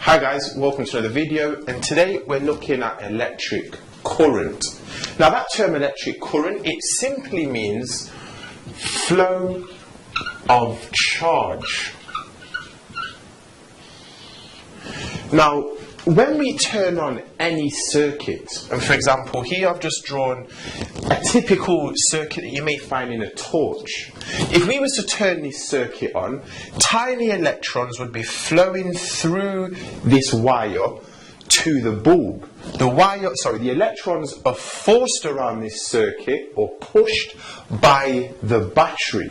Hi guys, welcome to another video, and today we're looking at electric current. Now that term electric current, it simply means flow of charge. Now when we turn on any circuit, and for example here I've just drawn a typical circuit that you may find in a torch. If we was to turn this circuit on, tiny electrons would be flowing through this wire to the bulb. The electrons are forced around this circuit or pushed by the battery.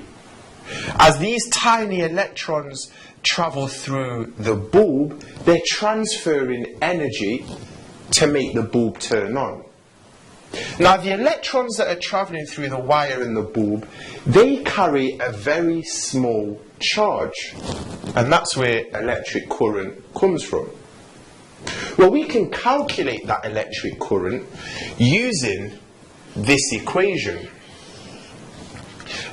As these tiny electrons travel through the bulb, they're transferring energy to make the bulb turn on. Now the electrons that are travelling through the wire in the bulb, they carry a very small charge, and that's where electric current comes from. Well, we can calculate that electric current using this equation.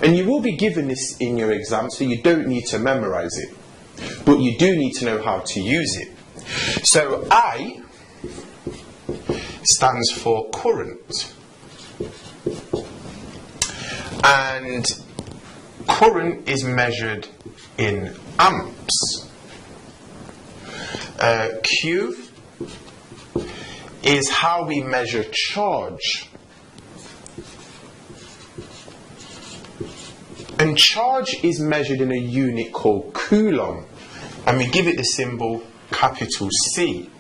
And you will be given this in your exam, so you don't need to memorize it, but you do need to know how to use it. So I stands for current, and current is measured in amps. Q is how we measure charge. And charge is measured in a unit called coulomb, and we give it the symbol capital C.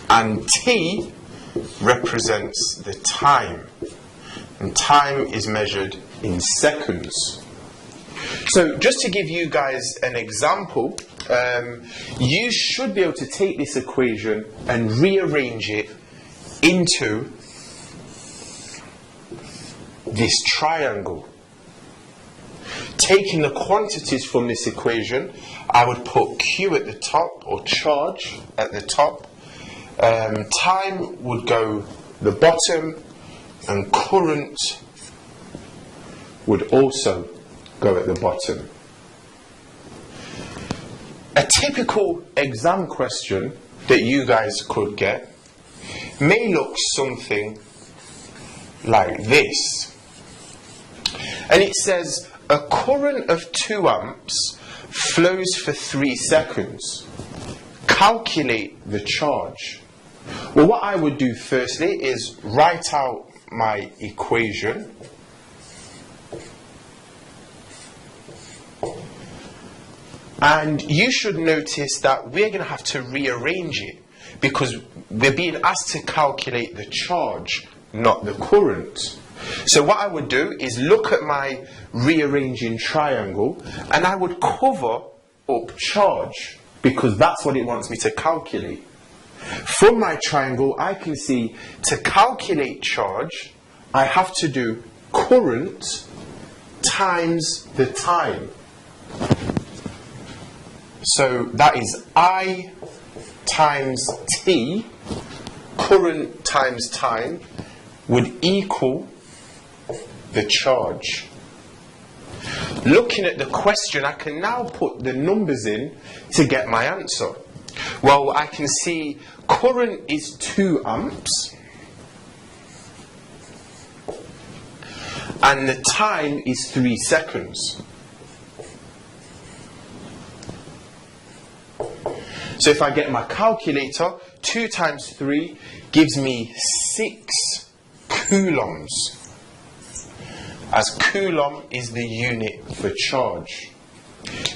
And T represents the time, and time is measured in seconds. So just to give you guys an example, you should be able to take this equation and rearrange it into this triangle. Taking the quantities from this equation, I would put Q at the top, or charge at the top, time would go the bottom, and current would also go at the bottom. A typical exam question that you guys could get may look something like this. And it says a current of 2 amps flows for 3 seconds. Calculate the charge. Well, what I would do firstly is write out my equation. And you should notice that we're going to have to rearrange it because we're being asked to calculate the charge, not the current. So what I would do is look at my rearranging triangle, and I would cover up charge because that's what it wants me to calculate. From my triangle, I can see to calculate charge, I have to do current times the time. So that is I times T, current times time, would equal the charge. Looking at the question, I can now put the numbers in to get my answer. Well, I can see current is 2 amps and the time is 3 seconds. So if I get my calculator, 2 times 3 gives me 6 coulombs, as coulomb is the unit for charge.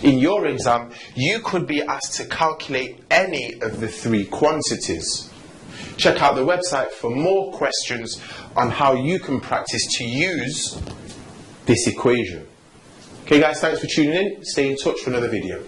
In your exam, you could be asked to calculate any of the 3 quantities. Check out the website for more questions on how you can practice to use this equation. Okay guys, thanks for tuning in. Stay in touch for another video.